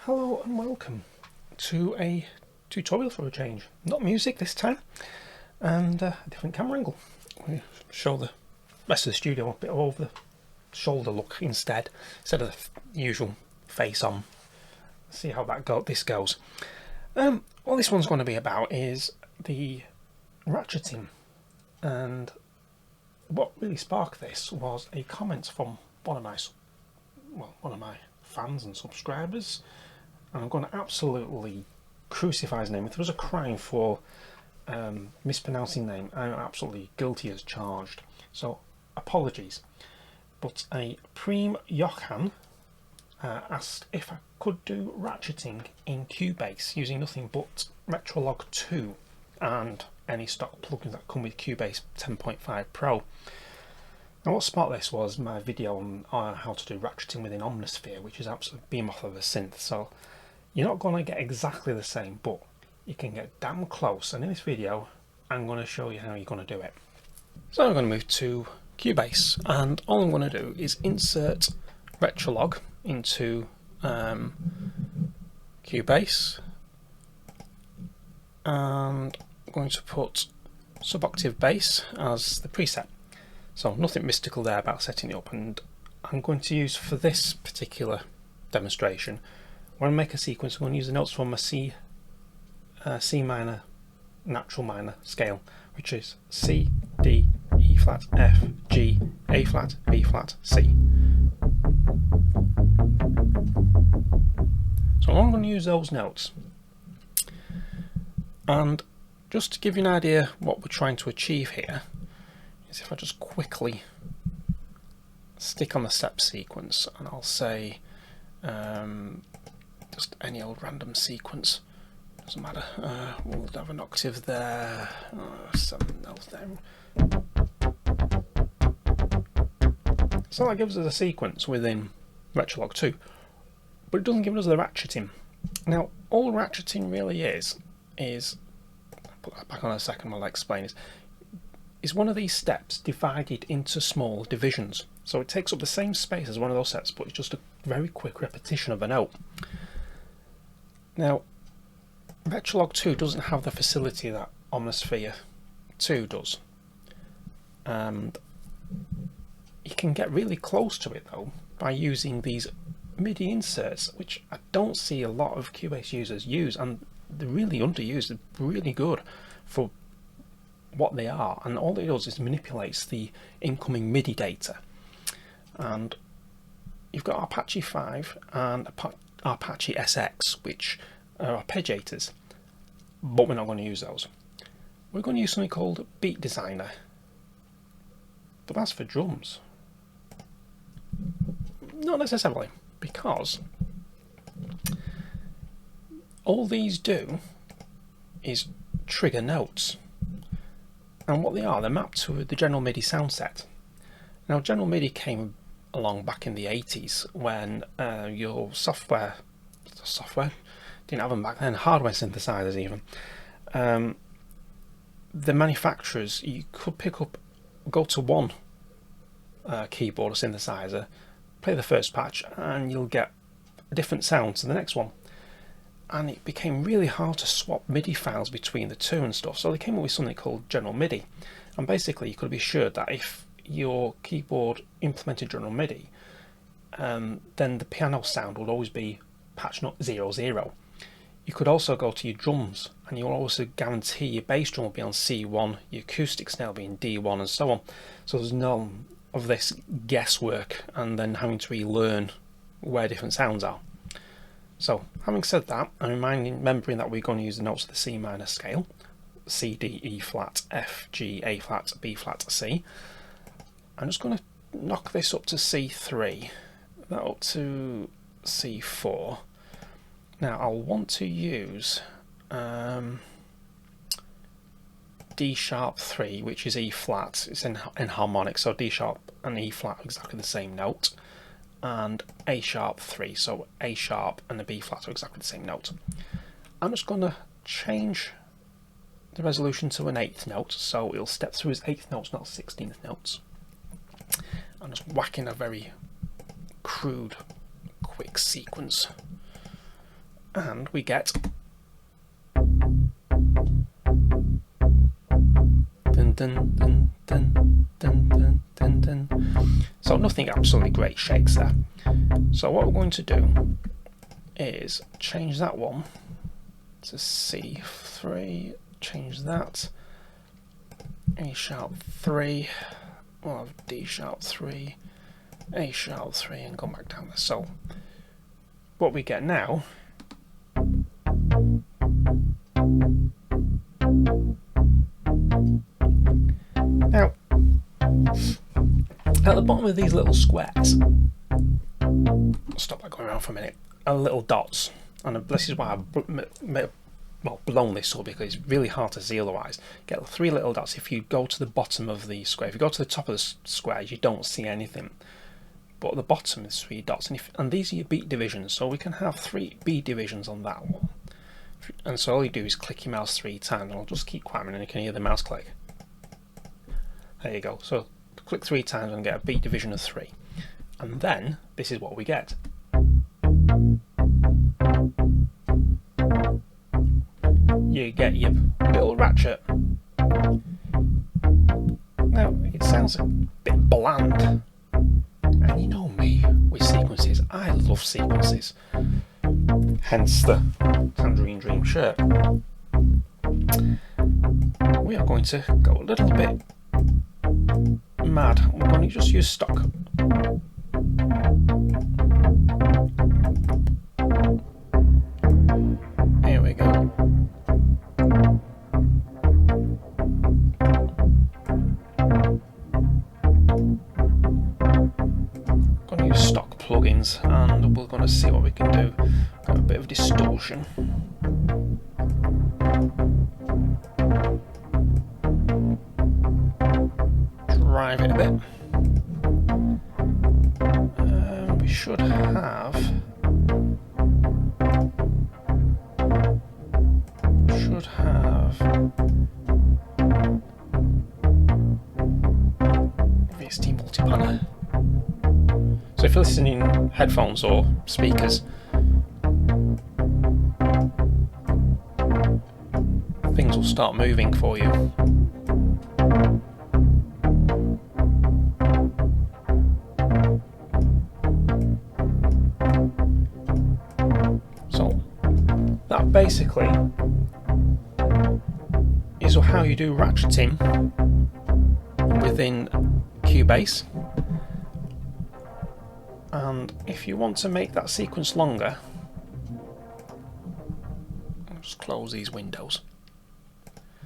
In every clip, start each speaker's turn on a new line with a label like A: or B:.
A: Hello and welcome to a tutorial for a change. Not music this time, and a different camera angle. We show the rest of the studio a bit over the shoulder look instead of the usual face on. See how this goes. What this one's going to be about is the ratcheting, and what really sparked this was a comment from one of my fans and subscribers. And I'm going to absolutely crucify his name. If there was a crime for mispronouncing name, I'm absolutely guilty as charged. So apologies. But a Preem Johan asked if I could do ratcheting in Cubase using nothing but Retrologue 2 and any stock plugins that come with Cubase 10.5 Pro. Now what sparked this was my video on how to do ratcheting within Omnisphere, which is absolutely beam off of a synth. So you're not going to get exactly the same, but you can get damn close. And in this video, I'm going to show you how you're going to do it. So I'm going to move to Cubase, and all I'm going to do is insert Retrologue into Cubase, and I'm going to put sub-octave bass as the preset. So nothing mystical there about setting it up, and I'm going to use for this particular demonstration, when I make a sequence, I'm going to use the notes from a C minor natural minor scale, which is C, D, E flat, F, G, A flat, B flat, C. So I'm going to use those notes, and just to give you an idea what we're trying to achieve here is if I just quickly stick on the step sequence, and I'll say just any old random sequence, doesn't matter. We'll have an octave there, 7 notes there. So that gives us a sequence within Retrologue 2, but it doesn't give us the ratcheting. Now all ratcheting really is I'll put that back on a second while I explain it, is one of these steps divided into small divisions. So it takes up the same space as one of those steps, but it's just a very quick repetition of a note. Now, Retrologue 2 doesn't have the facility that Omnisphere 2 does, and you can get really close to it though by using these MIDI inserts, which I don't see a lot of Cubase users use, and they're really underused. They're really good for what they are, and all it does is manipulates the incoming MIDI data. And you've got Apache 5 and Apache SX, which are arpeggiators, but we're not going to use those. We're going to use something called Beat Designer, but that's for drums. Not necessarily, because all these do is trigger notes, and what they are, they're mapped to the general MIDI sound set. Now general MIDI came along back in the 80s when your software didn't have them back then, hardware synthesizers even. The manufacturers, you could go to one keyboard or synthesizer, play the first patch, and you'll get a different sound to the next one. And it became really hard to swap MIDI files between the two and stuff, so they came up with something called General MIDI. And basically you could be assured that if your keyboard implemented General MIDI, then the piano sound would always be patch note 00. You could also go to your drums, and you'll also guarantee your bass drum will be on C1, your acoustic snare will be in D1, and so on. So there's none of this guesswork and then having to relearn where different sounds are. So having said that, I'm remembering that we're going to use the notes of the C minor scale: C, D, E flat, F, G, A flat, B flat, C. I'm just going to knock this up to C3, that up to C4. Now I'll want to use D sharp 3, which is E flat. It's in harmonic, so D sharp and E flat are exactly the same note, and A sharp 3, so A sharp and the B flat are exactly the same note. I'm just going to change the resolution to an 8th note, so it'll step through as 8th notes, not 16th notes. I'm just whacking a very crude, quick sequence and we get dun, dun, dun, dun, dun, dun, dun, dun. So nothing absolutely great shakes there. So what we're going to do is change that one to C3, change that, A sharp 3, we'll have D sharp 3, A sharp 3, and go back down there. So what we get now at the bottom of these little squares, stop that going around for a minute, are little dots, and this is why I've blown this up, because it's really hard to see otherwise. Get 3 little dots. If you go to the bottom of the square, if you go to the top of the square, you don't see anything, but at the bottom is 3 dots, and these are your beat divisions, so we can have 3 beat divisions on that one. And so all you do is click your mouse 3 times, and I'll just keep quiet and you can hear the mouse click. There you go. So click 3 times and get a beat division of 3, and then this is what we get. You get your little ratchet. Now it sounds a bit bland, and you know me with sequences, I love sequences, hence the Tangerine Dream shirt. We are going to go a little bit mad. We're going to just use stock. Here we go. Going to use stock plugins, and we're going to see what we can do. Got a bit of distortion. Drive it a bit. We should have VST multi-panel. So if you're listening in headphones or speakers, things will start moving for you. So that basically is how you do ratcheting within Cubase. And if you want to make that sequence longer, I'll just close these windows.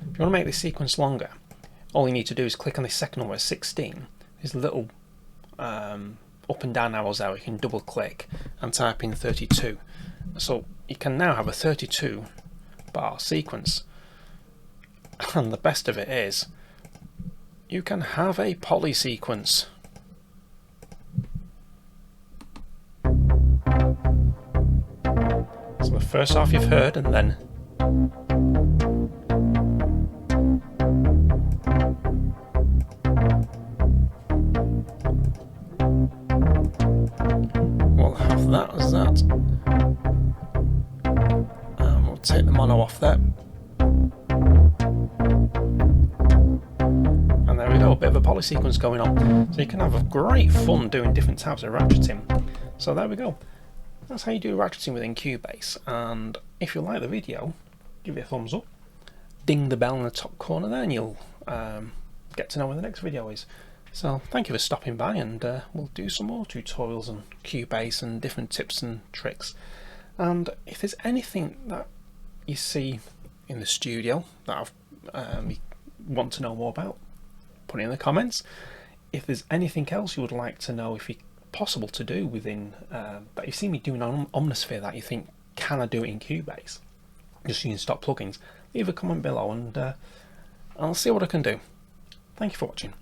A: If you want to make this sequence longer, all you need to do is click on the second one where it's 16. There's little up and down arrows there. You can double click and type in 32. So you can now have a 32 bar sequence. And the best of it is, you can have a poly sequence. So the first half you've heard, and then we'll have that as that, and we'll take the mono off there. And there we go, a bit of a poly sequence going on. So you can have a great fun doing different types of ratcheting. So there we go. That's how you do ratcheting within Cubase. And if you like the video, give it a thumbs up. Ding the bell in the top corner there, and you'll get to know when the next video is. So thank you for stopping by, and we'll do some more tutorials on Cubase and different tips and tricks. And if there's anything that you see in the studio that you want to know more about, put it in the comments. If there's anything else you would like to know, if it's possible to do within that you've seen me doing on Omnisphere that you think, can I do it in Cubase just using stock plugins, leave a comment below, and I'll see what I can do. Thank you for watching.